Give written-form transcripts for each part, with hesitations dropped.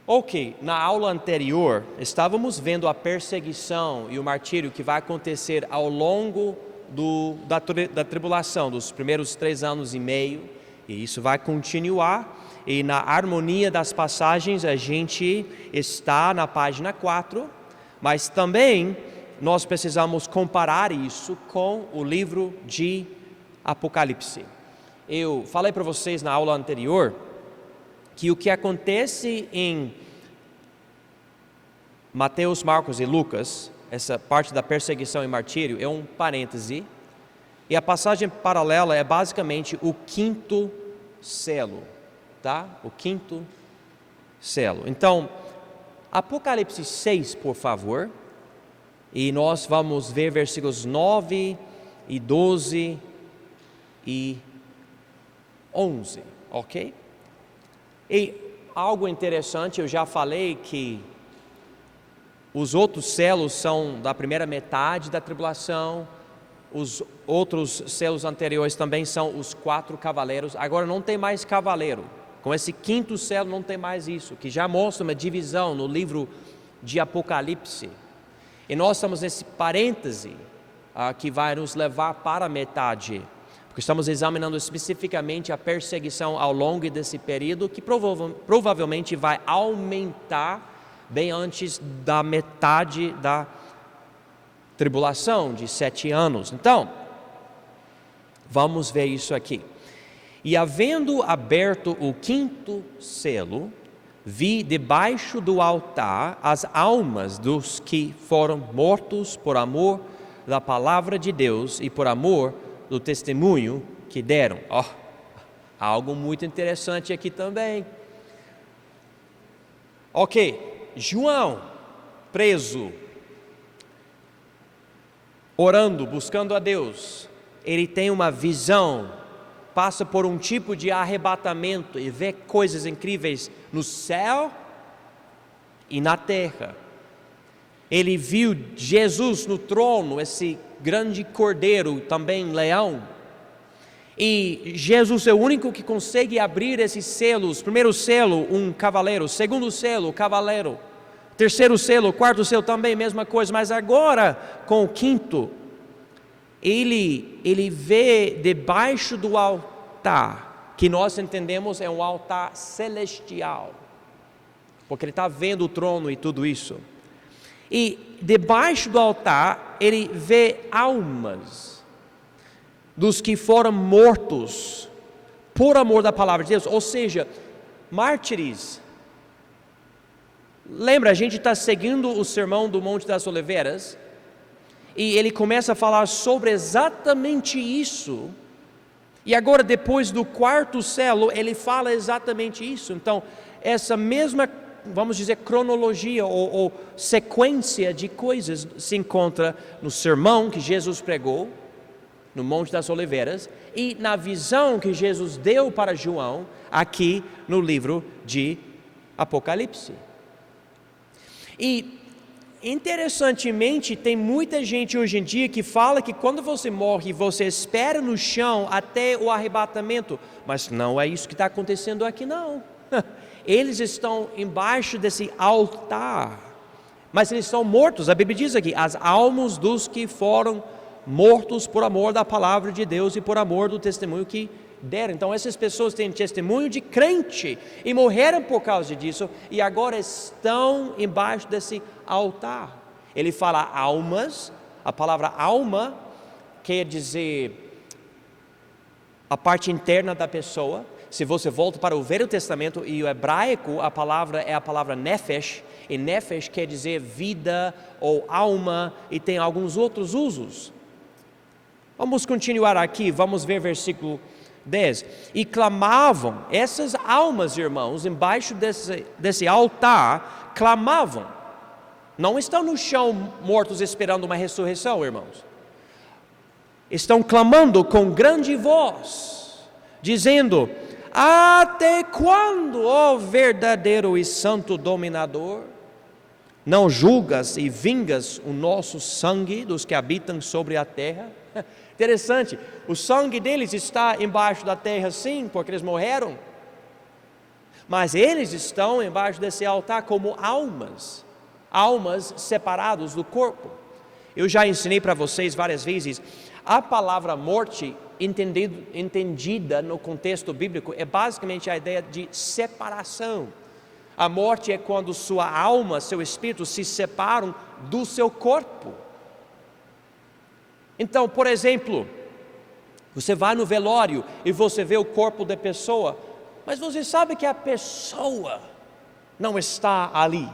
Ok, na aula anterior, estávamos vendo a perseguição e o martírio que vai acontecer ao longo da tribulação, dos primeiros 3 anos e meio, e isso vai continuar, e na harmonia das passagens a gente está na página 4, mas também nós precisamos comparar isso com o livro de Apocalipse. Eu falei para vocês na aula anterior que o que acontece em Mateus, Marcos e Lucas, essa parte da perseguição e martírio, é um parêntese, e a passagem paralela é basicamente o 5º selo, tá? O 5º selo. Então, Apocalipse 6, por favor, e nós vamos ver versículos 9 e 12 e 11, ok? E algo interessante, eu já falei que os outros selos são da primeira metade da tribulação, os outros selos anteriores também são os 4 cavaleiros, agora não tem mais cavaleiro, com esse 5º selo não tem mais isso, que já mostra uma divisão no livro de Apocalipse, e nós estamos nesse parêntese que vai nos levar para a metade, porque estamos examinando especificamente a perseguição ao longo desse período, que provavelmente vai aumentar bem antes da metade da tribulação de 7 anos. Então, vamos ver isso aqui. E havendo aberto o 5º selo, vi debaixo do altar as almas dos que foram mortos por amor da palavra de Deus e por amor do testemunho que deram. Algo muito interessante aqui também. Ok, João, preso, orando, buscando a Deus, ele tem uma visão, passa por um tipo de arrebatamento e vê coisas incríveis no céu e na terra. Ele viu Jesus no trono, esse grande cordeiro, também leão. E Jesus é o único que consegue abrir esses selos. Primeiro selo, um cavaleiro. Segundo selo, cavaleiro. Terceiro selo, quarto selo também, mesma coisa. Mas agora, com o 5º, ele vê debaixo do altar, que nós entendemos é um altar celestial, porque ele está vendo o trono e tudo isso. E debaixo do altar, ele vê almas dos que foram mortos por amor da palavra de Deus, ou seja, mártires. Lembra, a gente está seguindo o sermão do Monte das Oliveiras, e ele começa a falar sobre exatamente isso, e agora depois do 4º selo, ele fala exatamente isso. Então, essa mesma, vamos dizer, cronologia ou sequência de coisas se encontra no sermão que Jesus pregou no Monte das Oliveiras e na visão que Jesus deu para João aqui no livro de Apocalipse. E interessantemente, tem muita gente hoje em dia que fala que quando você morre, você espera no chão até o arrebatamento, mas não é isso que está acontecendo aqui não. Eles estão embaixo desse altar, mas eles são mortos. A Bíblia diz aqui, as almas dos que foram mortos por amor da palavra de Deus e por amor do testemunho que deram. Então essas pessoas têm testemunho de crente e morreram por causa disso e agora estão embaixo desse altar. Ele fala almas, a palavra alma quer dizer a parte interna da pessoa. Se você volta para o Velho Testamento e o hebraico, a palavra é a palavra nefesh, e nefesh quer dizer vida ou alma, e tem alguns outros usos. Vamos continuar aqui, vamos ver versículo 10. E clamavam, essas almas, irmãos, embaixo desse altar, clamavam. Não estão no chão mortos esperando uma ressurreição, irmãos. Estão clamando com grande voz, dizendo: até quando, ó verdadeiro e santo dominador, não julgas e vingas o nosso sangue dos que habitam sobre a terra? Interessante, o sangue deles está embaixo da terra sim, porque eles morreram. mas eles estão embaixo desse altar como almas separadas do corpo. Eu já ensinei para vocês várias vezes, a palavra morte, entendida no contexto bíblico, é basicamente a ideia de separação. A morte é quando sua alma, seu espírito se separam do seu corpo. Então, por exemplo, você vai no velório e você vê o corpo da pessoa, mas você sabe que a pessoa não está ali.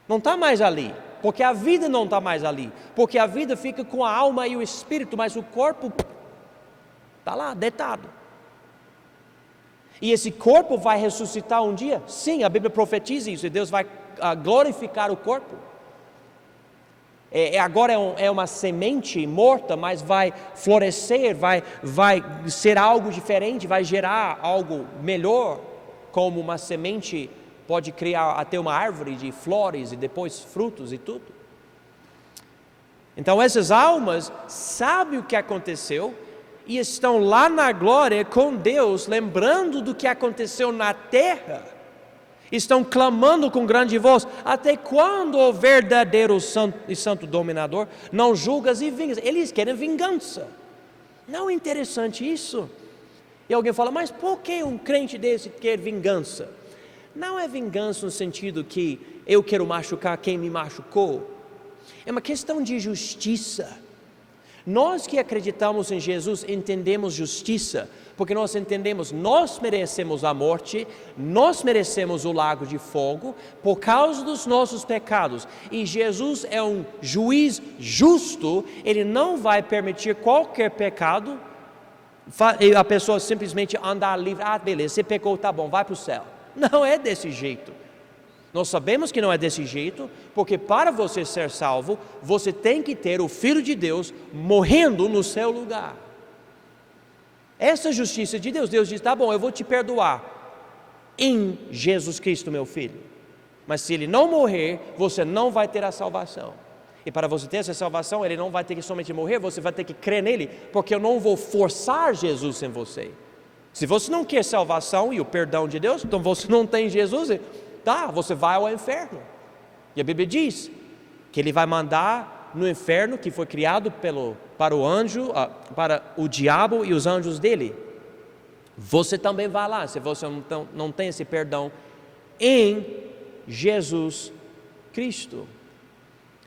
Não está mais ali, porque a vida não está mais ali, porque a vida fica com a alma e o espírito, mas o corpo está lá, deitado. E esse corpo vai ressuscitar um dia? Sim, a Bíblia profetiza isso, e Deus vai glorificar o corpo. Agora é uma semente morta, mas vai florescer, vai ser algo diferente, vai gerar algo melhor, como uma semente pode criar até uma árvore de flores e depois frutos e tudo. Então essas almas sabem o que aconteceu e estão lá na glória com Deus, lembrando do que aconteceu na terra. Estão clamando com grande voz: até quando o verdadeiro santo dominador não julgas e vingas? Eles querem vingança. Não é interessante isso? E alguém fala: mas por que um crente desse quer vingança? Não é vingança no sentido que eu quero machucar quem me machucou. É uma questão de justiça. Nós que acreditamos em Jesus entendemos justiça, porque nós entendemos, nós merecemos a morte, nós merecemos o lago de fogo, por causa dos nossos pecados, e Jesus é um juiz justo, Ele não vai permitir qualquer pecado, a pessoa simplesmente andar livre, beleza, você pecou, tá bom, vai para o céu. Não é desse jeito. Nós sabemos que não é desse jeito, porque para você ser salvo, você tem que ter o Filho de Deus morrendo no seu lugar. Essa é a justiça de Deus. Deus diz: tá bom, eu vou te perdoar em Jesus Cristo, meu Filho. Mas se Ele não morrer, você não vai ter a salvação. E para você ter essa salvação, Ele não vai ter que somente morrer, você vai ter que crer nele, porque eu não vou forçar Jesus em você. Se você não quer salvação e o perdão de Deus, então você não tem Jesus, você vai ao inferno. E a Bíblia diz que Ele vai mandar no inferno, que foi criado para o diabo e os anjos dele. Você também vai lá, se você não tem esse perdão em Jesus Cristo.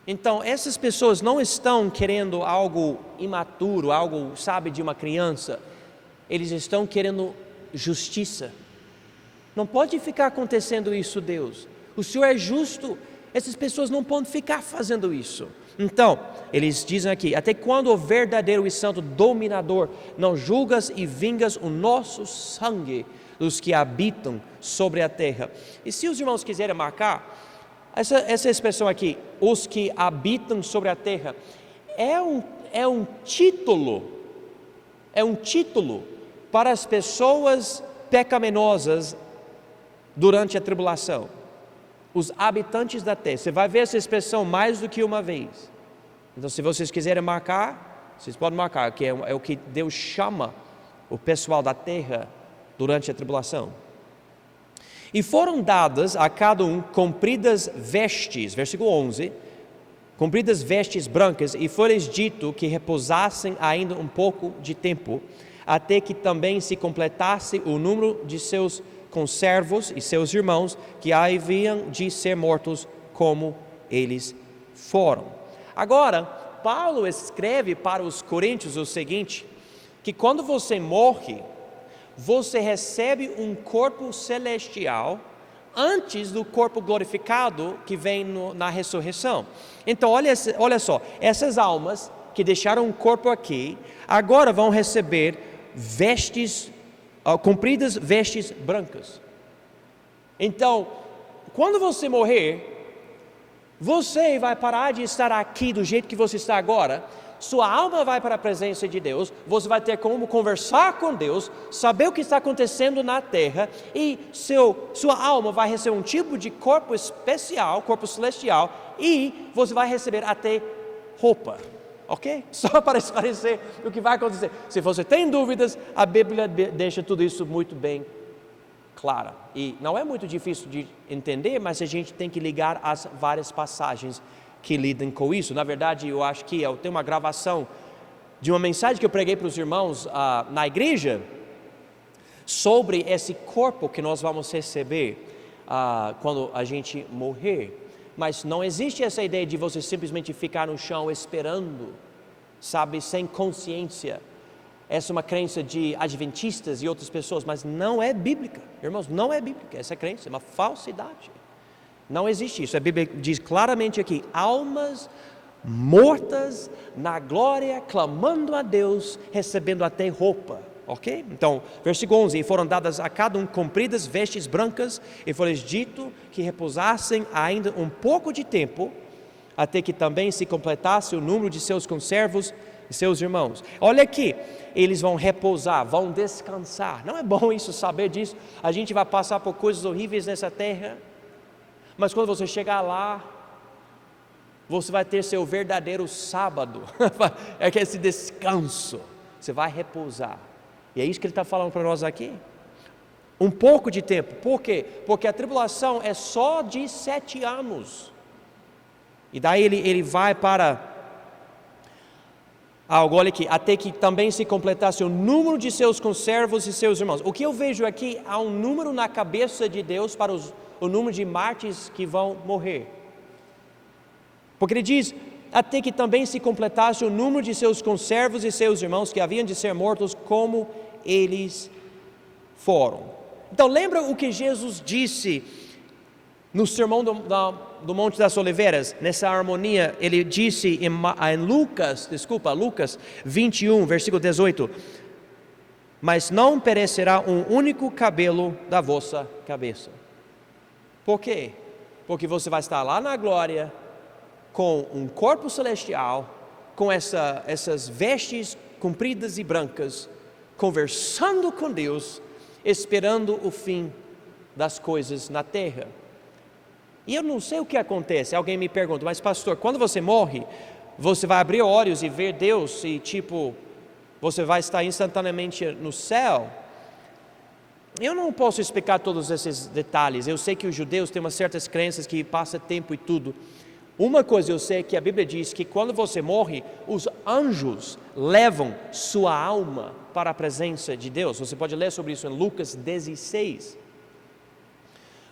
Então, essas pessoas não estão querendo algo imaturo, algo, de uma criança. Eles estão querendo justiça. Não pode ficar acontecendo isso, Deus. O Senhor é justo. Essas pessoas não podem ficar fazendo isso. Então, eles dizem aqui: até quando o verdadeiro e santo dominador não julgas e vingas o nosso sangue dos que habitam sobre a terra? E se os irmãos quiserem marcar, essa expressão aqui, os que habitam sobre a terra, é um título para as pessoas pecaminosas durante a tribulação. Os habitantes da terra. Você vai ver essa expressão mais do que uma vez. Então, se vocês quiserem marcar, vocês podem marcar, que é o que Deus chama o pessoal da terra durante a tribulação. E foram dadas a cada um compridas vestes, versículo 11, compridas vestes brancas, e foi-lhes dito que repousassem ainda um pouco de tempo, até que também se completasse o número de seus conservos e seus irmãos, que haviam de ser mortos como eles foram. Agora, Paulo escreve para os coríntios o seguinte, que quando você morre, você recebe um corpo celestial antes do corpo glorificado que vem na ressurreição. Então olha só, essas almas que deixaram um corpo aqui, agora vão receber compridas vestes brancas. Então, quando você morrer, você vai parar de estar aqui do jeito que você está agora. Sua alma vai para a presença de Deus, você vai ter como conversar com Deus, saber o que está acontecendo na terra, e sua alma vai receber um tipo de corpo especial, corpo celestial, e você vai receber até roupa, ok? Só para esclarecer o que vai acontecer. Se você tem dúvidas, a Bíblia deixa tudo isso muito bem clara. E não é muito difícil de entender, mas a gente tem que ligar as várias passagens que lidam com isso. Na verdade, eu acho que eu tenho uma gravação de uma mensagem que eu preguei para os irmãos na igreja, sobre esse corpo que nós vamos receber quando a gente morrer. Mas não existe essa ideia de você simplesmente ficar no chão esperando, sabe, sem consciência. Essa é uma crença de adventistas e outras pessoas, mas não é bíblica, irmãos, não é bíblica. Essa crença é uma falsidade. Não existe isso. A Bíblia diz claramente aqui: almas mortas na glória, clamando a Deus, recebendo até roupa. Ok? Então, versículo 11: e foram dadas a cada um compridas vestes brancas, e foi-lhes dito que repousassem ainda um pouco de tempo, até que também se completasse o número de seus conservos e seus irmãos. Olha aqui, eles vão repousar, vão descansar. Não é bom isso, saber disso? A gente vai passar por coisas horríveis nessa terra, mas quando você chegar lá, você vai ter seu verdadeiro sábado, é que esse descanso, você vai repousar. E é isso que ele está falando para nós aqui. Um pouco de tempo. Por quê? Porque a tribulação é só de 7 anos. E daí ele vai para algo, olha aqui, até que também se completasse o número de seus conservos e seus irmãos. O que eu vejo aqui, há um número na cabeça de Deus para o número de mártires que vão morrer. Porque ele diz: até que também se completasse o número de seus conservos e seus irmãos que haviam de ser mortos como eles foram. Então lembra o que Jesus disse no sermão do Monte das Oliveiras, nessa harmonia? Ele disse em Lucas 21, versículo 18: mas não perecerá um único cabelo da vossa cabeça. Por quê? Porque você vai estar lá na glória, com um corpo celestial, com essas vestes compridas e brancas, conversando com Deus, esperando o fim das coisas na terra. E eu não sei o que acontece. Alguém me pergunta: mas pastor, quando você morre, você vai abrir olhos e ver Deus e você vai estar instantaneamente no céu? Eu não posso explicar todos esses detalhes. Eu sei que os judeus têm umas certas crenças que passa tempo e tudo. Uma coisa eu sei, que a Bíblia diz que quando você morre, os anjos levam sua alma para a presença de Deus. Você pode ler sobre isso em Lucas 16.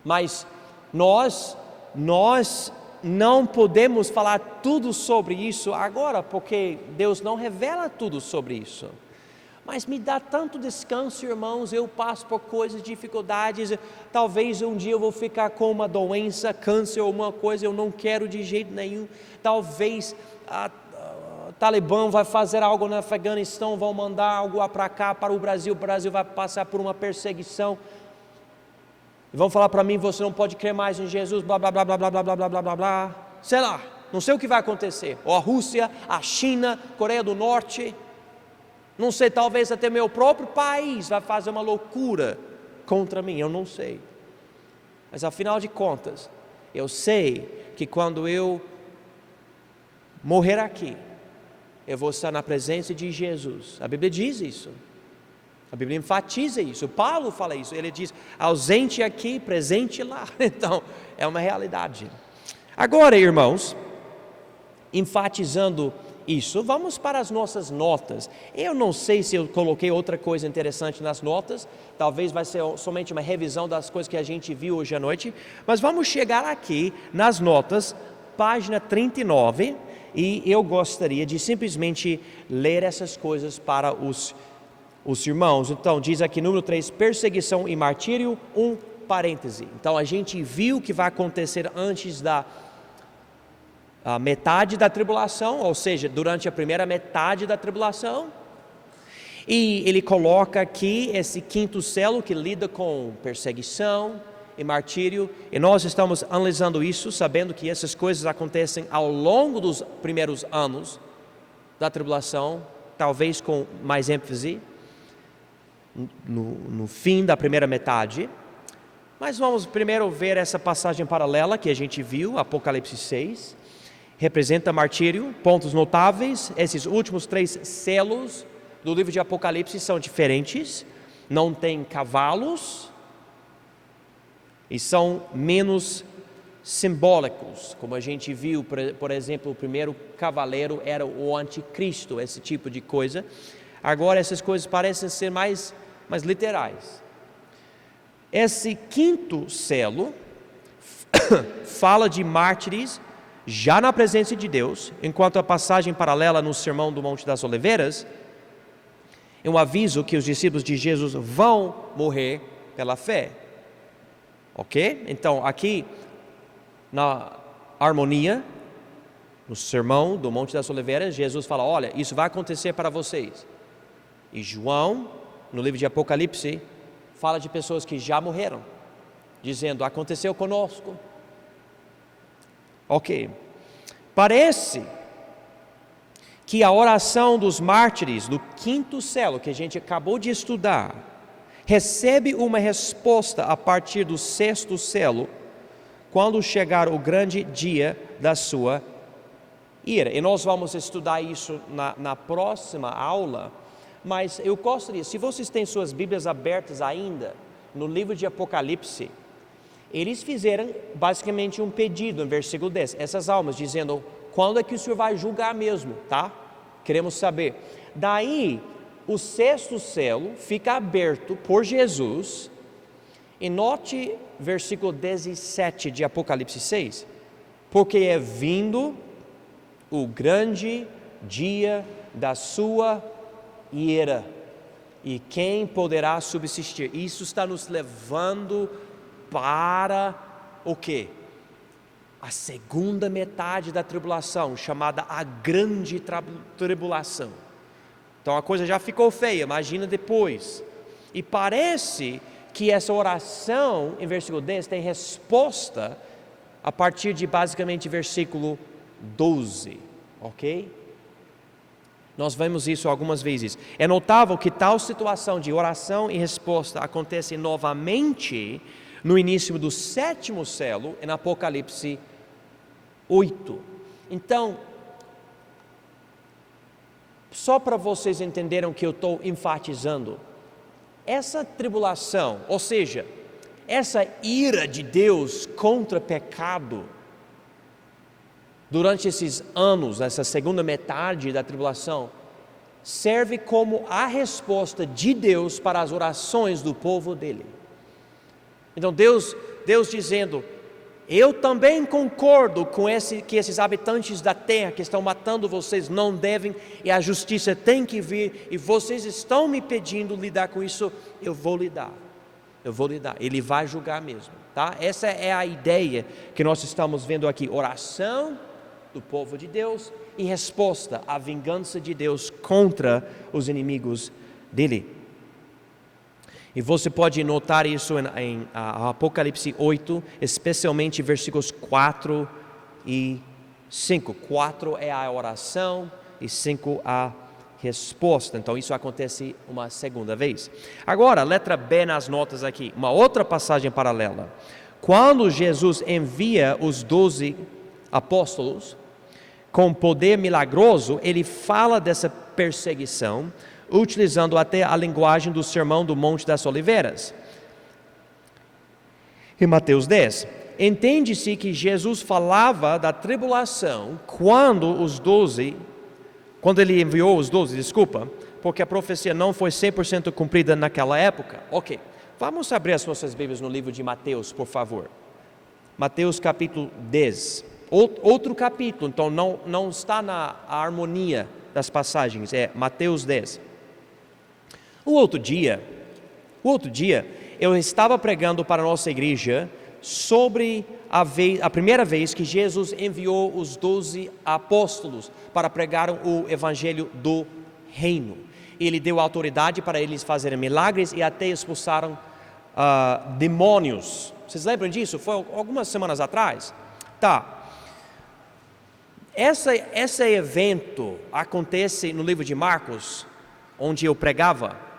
Mas nós não podemos falar tudo sobre isso agora, porque Deus não revela tudo sobre isso. Mas me dá tanto descanso, irmãos. Eu passo por coisas, dificuldades. Talvez um dia eu vou ficar com uma doença, câncer ou uma coisa, eu não quero de jeito nenhum. Talvez o Talibã vai fazer algo no Afeganistão, vão mandar algo para cá, para o Brasil vai passar por uma perseguição. Vão falar para mim: você não pode crer mais em Jesus, blá blá blá blá blá blá blá blá blá blá. Sei lá, não sei o que vai acontecer. Ou a Rússia, a China, Coreia do Norte. Não sei, talvez até meu próprio país vai fazer uma loucura contra mim, eu não sei. Mas afinal de contas, eu sei que quando eu morrer aqui, eu vou estar na presença de Jesus. A Bíblia diz isso. A Bíblia enfatiza isso. Paulo fala isso. Ele diz: ausente aqui, presente lá. Então, é uma realidade. Agora, irmãos, enfatizando isso, vamos para as nossas notas. Eu não sei se eu coloquei outra coisa interessante nas notas. Talvez vai ser somente uma revisão das coisas que a gente viu hoje à noite. Mas vamos chegar aqui nas notas, página 39. E eu gostaria de simplesmente ler essas coisas para os irmãos. Então diz aqui, número 3, perseguição e martírio, parêntese. Então a gente viu o que vai acontecer antes da metade da tribulação, ou seja, durante a primeira metade da tribulação. E ele coloca aqui esse quinto selo que lida com perseguição e martírio, e nós estamos analisando isso, sabendo que essas coisas acontecem ao longo dos primeiros anos da tribulação, talvez com mais ênfase no fim da primeira metade. Mas vamos primeiro ver essa passagem paralela que a gente viu, Apocalipse 6, representa martírio, pontos notáveis. Esses últimos 3 selos do livro de Apocalipse são diferentes, não tem cavalos, e são menos simbólicos, como a gente viu, por exemplo, o primeiro cavaleiro era o anticristo, esse tipo de coisa. Agora essas coisas parecem ser mais literais. Esse quinto selo fala de mártires já na presença de Deus, enquanto a passagem paralela no Sermão do Monte das Oliveiras é um aviso que os discípulos de Jesus vão morrer pela fé. Ok? Então aqui na harmonia, no Sermão do Monte das Oliveiras, Jesus fala, olha, isso vai acontecer para vocês. E João, no livro de Apocalipse, fala de pessoas que já morreram, dizendo, aconteceu conosco. Ok. Parece que a oração dos mártires do quinto selo, que a gente acabou de estudar, recebe uma resposta a partir do sexto selo, quando chegar o grande dia da sua ira. E nós vamos estudar isso na próxima aula, mas eu gostaria, se vocês têm suas Bíblias abertas ainda, no livro de Apocalipse, eles fizeram basicamente um pedido, no versículo 10, essas almas, dizendo, quando é que o Senhor vai julgar mesmo, tá? Queremos saber. Daí, o sexto selo fica aberto por Jesus, e note versículo 17 de Apocalipse 6, porque é vindo o grande dia da sua ira, e quem poderá subsistir? Isso está nos levando para o quê? A segunda metade da tribulação, chamada a grande tribulação. Então a coisa já ficou feia, imagina depois. E parece que essa oração, em versículo 10, tem resposta a partir de basicamente versículo 12, ok? Nós vemos isso algumas vezes. É notável que tal situação de oração e resposta acontece novamente no início do sétimo selo, em Apocalipse 8. Então, só para vocês entenderem o que eu estou enfatizando, essa tribulação, ou seja, essa ira de Deus contra o pecado, durante esses anos, essa segunda metade da tribulação, serve como a resposta de Deus para as orações do povo dele. Então Deus dizendo, eu também concordo com que esses habitantes da terra que estão matando vocês não devem, e a justiça tem que vir, e vocês estão me pedindo lidar com isso, eu vou lidar, ele vai julgar mesmo, tá? Essa é a ideia que nós estamos vendo aqui, oração do povo de Deus e resposta à vingança de Deus contra os inimigos dele. E você pode notar isso em Apocalipse 8, especialmente versículos 4 e 5. 4 é a oração e 5 a resposta. Então isso acontece uma segunda vez. Agora, letra B nas notas aqui, uma outra passagem paralela. Quando Jesus envia os 12 apóstolos com poder milagroso, ele fala dessa perseguição, utilizando até a linguagem do Sermão do Monte das Oliveiras. Em Mateus 10, entende-se que Jesus falava da tribulação quando ele enviou os 12, porque a profecia não foi 100% cumprida naquela época. Ok, vamos abrir as nossas Bíblias no livro de Mateus, por favor. Mateus capítulo 10, outro capítulo, então não está na harmonia das passagens, é Mateus 10. O outro dia, eu estava pregando para a nossa igreja sobre a primeira vez que Jesus enviou os 12 apóstolos para pregar o evangelho do reino. Ele deu autoridade para eles fazerem milagres e até expulsaram demônios. Vocês lembram disso? Foi algumas semanas atrás? Tá. Esse evento acontece no livro de Marcos, onde eu pregava,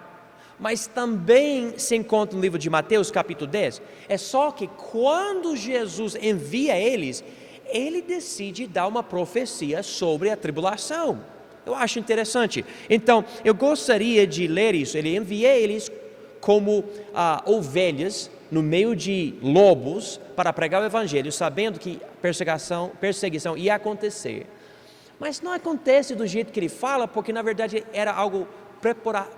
mas também se encontra no livro de Mateus capítulo 10, é só que quando Jesus envia eles, ele decide dar uma profecia sobre a tribulação. Eu acho interessante. Então, eu gostaria de ler isso. Ele envia eles como ovelhas no meio de lobos para pregar o evangelho, sabendo que perseguição ia acontecer. Mas não acontece do jeito que ele fala, porque na verdade era algo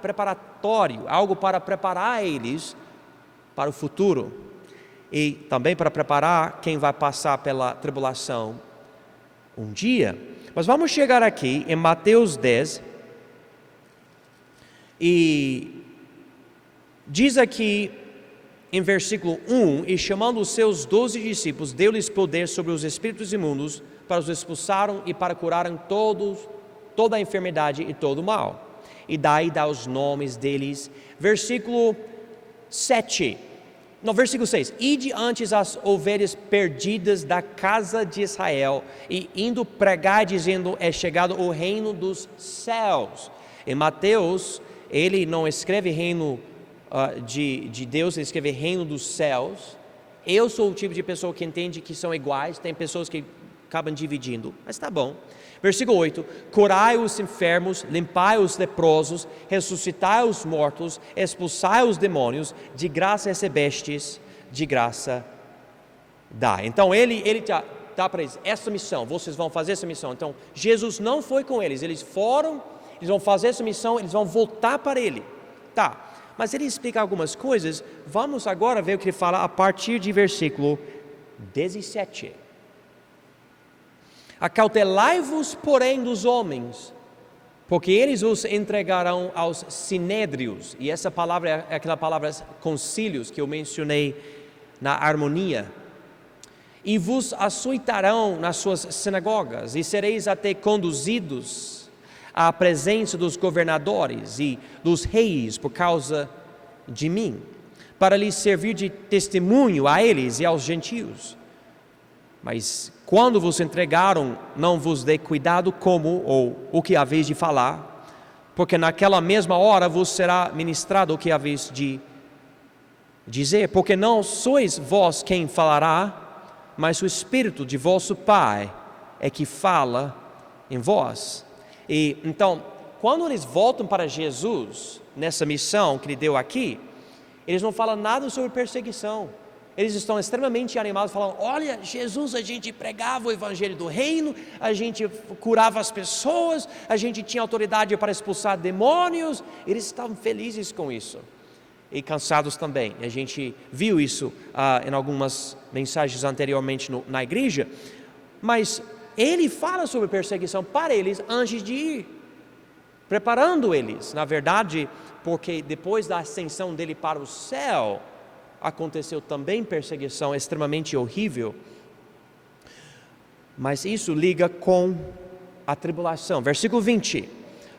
preparatório, algo para preparar eles para o futuro. E também para preparar quem vai passar pela tribulação um dia. Mas vamos chegar aqui em Mateus 10. E diz aqui em versículo 1, e chamando os seus 12 discípulos, deu-lhes poder sobre os espíritos imundos, para os expulsarem e para curarem toda a enfermidade e todo o mal. E daí dá os nomes deles. Versículo 6. Ide antes as ovelhas perdidas da casa de Israel, e indo pregar, dizendo, é chegado o reino dos céus. Em Mateus, ele não escreve reino de Deus, ele escreve reino dos céus. Eu sou o tipo de pessoa que entende que são iguais, tem pessoas que acabam dividindo, mas tá bom. Versículo 8, curai os enfermos, limpai os leprosos, ressuscitai os mortos, expulsai os demônios, de graça recebestes, de graça dá. Então ele dá para eles essa missão, vocês vão fazer essa missão. Então Jesus não foi com eles, eles foram, eles vão fazer essa missão, eles vão voltar para ele. Tá, mas ele explica algumas coisas. Vamos agora ver o que ele fala a partir de versículo 17. Acautelai-vos, porém, dos homens, porque eles os entregarão aos sinédrios. E essa palavra é aquela palavra concílios que eu mencionei na harmonia. E vos açoitarão nas suas sinagogas, e sereis até conduzidos à presença dos governadores e dos reis por causa de mim, para lhes servir de testemunho a eles e aos gentios. Mas quando vos entregaram, não vos dê cuidado como ou o que haveis de falar, porque naquela mesma hora vos será ministrado o que haveis de dizer, porque não sois vós quem falará, mas o Espírito de vosso Pai é que fala em vós. E então, quando eles voltam para Jesus, nessa missão que ele deu aqui, eles não falam nada sobre perseguição. Eles estão extremamente animados, falando, olha, Jesus, a gente pregava o evangelho do reino, a gente curava as pessoas, a gente tinha autoridade para expulsar demônios. Eles estavam felizes com isso. E cansados também. A gente viu isso em algumas mensagens anteriormente na igreja. Mas ele fala sobre perseguição para eles antes de ir, preparando eles. Na verdade, porque depois da ascensão dele para o céu, aconteceu também perseguição extremamente horrível, mas isso liga com a tribulação. Versículo 20,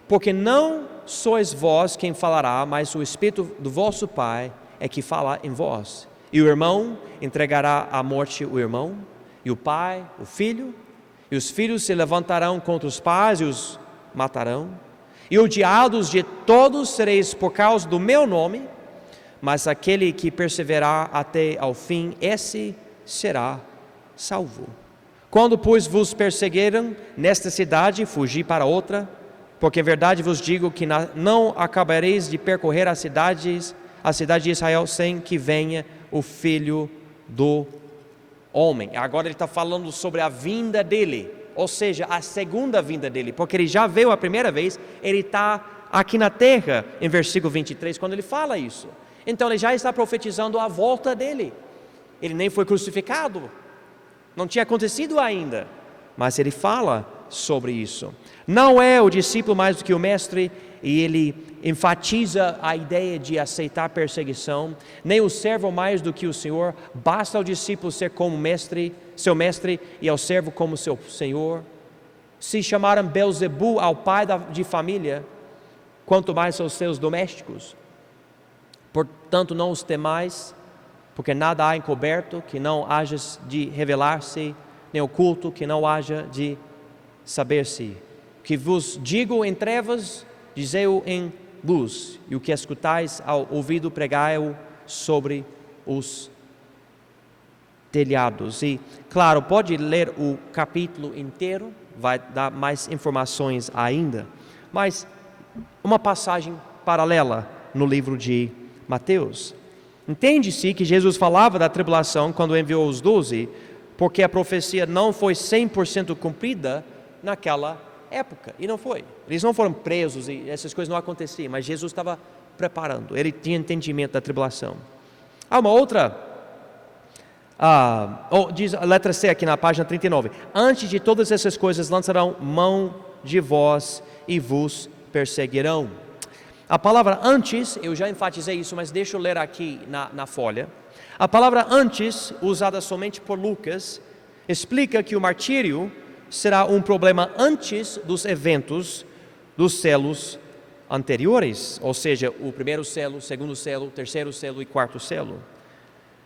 porque não sois vós quem falará, mas o Espírito do vosso Pai é que fala em vós. E o irmão entregará à morte o irmão, e o pai o filho, e os filhos se levantarão contra os pais e os matarão, e odiados de todos sereis por causa do meu nome, mas aquele que perseverar até ao fim, esse será salvo. Quando, pois, vos perseguiram nesta cidade, fugi para outra, porque em verdade vos digo que não acabareis de percorrer a cidade de Israel, sem que venha o Filho do Homem. Agora ele está falando sobre a vinda dele, ou seja, a segunda vinda dele, porque ele já veio a primeira vez, ele está aqui na terra, em versículo 23, quando ele fala isso. Então ele já está profetizando a volta dele. Ele nem foi crucificado, não tinha acontecido ainda, mas ele fala sobre isso. Não é o discípulo mais do que o mestre, e ele enfatiza a ideia de aceitar perseguição, nem o servo mais do que o Senhor. Basta ao discípulo ser como mestre, seu mestre, e ao servo como seu senhor. Se chamaram Belzebu ao pai de família, quanto mais aos seus domésticos. Portanto, não os temais, porque nada há encoberto que não haja de revelar-se, nem oculto que não haja de saber-se. O que vos digo em trevas, dizei-o em luz, e o que escutais ao ouvido, pregai-o sobre os telhados. E, claro, pode ler o capítulo inteiro, vai dar mais informações ainda, mas uma passagem paralela no livro de Mateus. Entende-se que Jesus falava da tribulação quando enviou os 12, porque a profecia não foi 100% cumprida naquela época, e não foi. Eles não foram presos e essas coisas não aconteciam, mas Jesus estava preparando, ele tinha entendimento da tribulação. Há uma outra, diz a letra C aqui na página 39, antes de todas essas coisas lançarão mão de vós e vos perseguirão. A palavra antes, eu já enfatizei isso, mas deixa eu ler aqui na folha. A palavra antes, usada somente por Lucas, explica que o martírio será um problema antes dos eventos dos selos anteriores, ou seja, o primeiro selo, segundo selo, terceiro selo e quarto selo.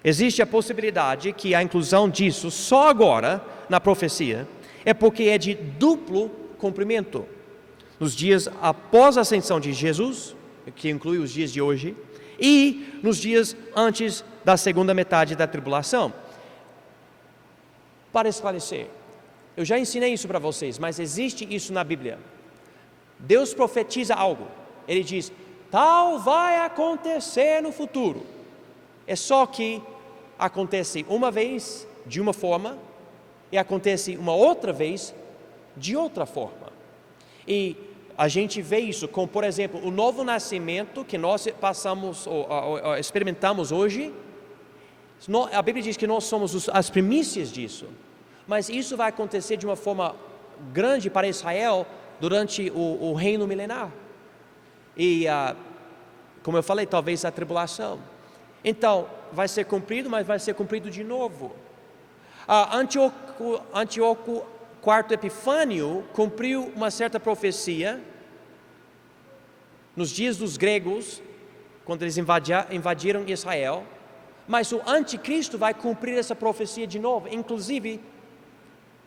Existe a possibilidade que a inclusão disso só agora na profecia é porque é de duplo cumprimento. Nos dias após a ascensão de Jesus, que inclui os dias de hoje, e nos dias antes da segunda metade da tribulação. Para esclarecer, eu já ensinei isso para vocês, mas existe isso na Bíblia. Deus profetiza algo, Ele diz, tal vai acontecer no futuro. É só que acontece uma vez de uma forma e acontece uma outra vez de outra forma. E a gente vê isso com, por exemplo, o novo nascimento que nós passamos ou experimentamos hoje. A Bíblia diz que nós somos as primícias disso, mas isso vai acontecer de uma forma grande para Israel durante o reino milenar. E, como eu falei, talvez a tribulação. Então, vai ser cumprido, mas vai ser cumprido de novo. Antíoco IV Epifânio cumpriu uma certa profecia nos dias dos gregos, quando eles invadiram Israel, mas o anticristo vai cumprir essa profecia de novo. Inclusive,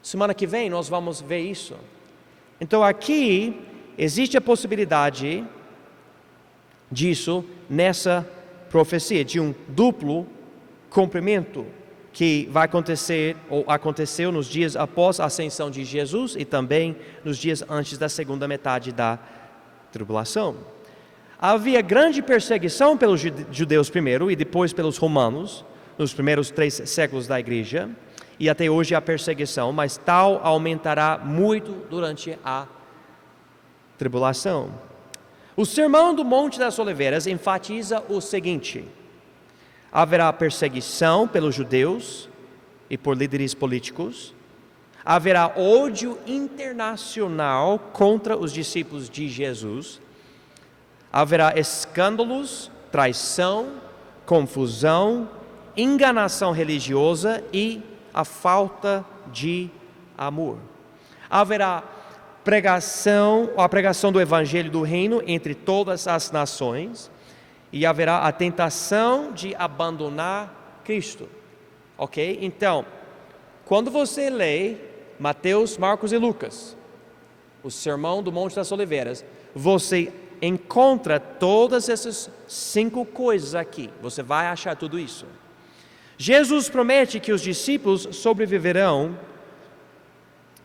semana que vem nós vamos ver isso. Então aqui existe a possibilidade disso nessa profecia, de um duplo cumprimento que vai acontecer ou aconteceu nos dias após a ascensão de Jesus e também nos dias antes da segunda metade da tribulação. Havia grande perseguição pelos judeus primeiro e depois pelos romanos nos primeiros 3 séculos da igreja, e até hoje há perseguição, mas tal aumentará muito durante a tribulação. O Sermão do Monte das Oliveiras enfatiza o seguinte: haverá perseguição pelos judeus e por líderes políticos, haverá ódio internacional contra os discípulos de Jesus, haverá escândalos, traição, confusão, enganação religiosa e a falta de amor. Haverá a pregação do Evangelho do Reino entre todas as nações e haverá a tentação de abandonar Cristo. Ok? Então, quando você lê Mateus, Marcos e Lucas, o Sermão do Monte das Oliveiras, você encontra todas essas 5 coisas aqui. Você vai achar tudo isso. Jesus promete que os discípulos sobreviverão,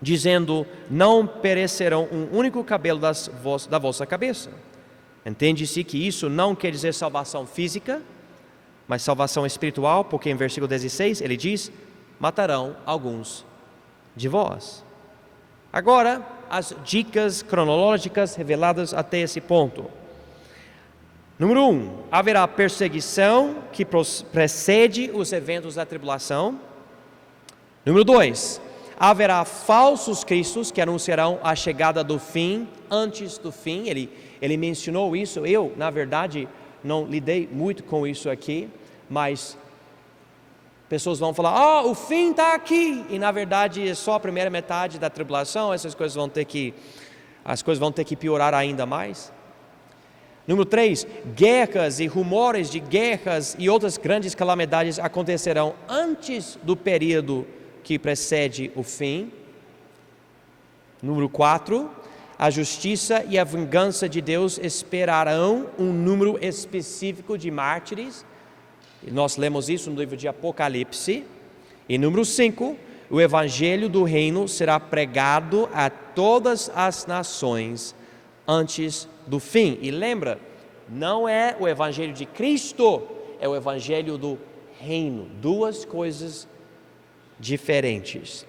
dizendo, não perecerão um único cabelo da vossa cabeça. Entende-se que isso não quer dizer salvação física, mas salvação espiritual, porque em versículo 16 ele diz, matarão alguns de vós. Agora, as dicas cronológicas reveladas até esse ponto. Número 1, haverá perseguição que precede os eventos da tribulação. Número 2, haverá falsos cristos que anunciarão a chegada do fim antes do fim. Ele mencionou isso. Eu, na verdade, não lidei muito com isso aqui, mas pessoas vão falar, o fim está aqui, e na verdade é só a primeira metade da tribulação. As coisas vão ter que piorar ainda mais. Número 3, guerras e rumores de guerras e outras grandes calamidades acontecerão antes do período que precede o fim. Número 4, a justiça e a vingança de Deus esperarão um número específico de mártires. E nós lemos isso no livro de Apocalipse. E número 5, o evangelho do reino será pregado a todas as nações antes do fim. E lembra, não é o evangelho de Cristo, é o evangelho do reino, duas coisas diferentes.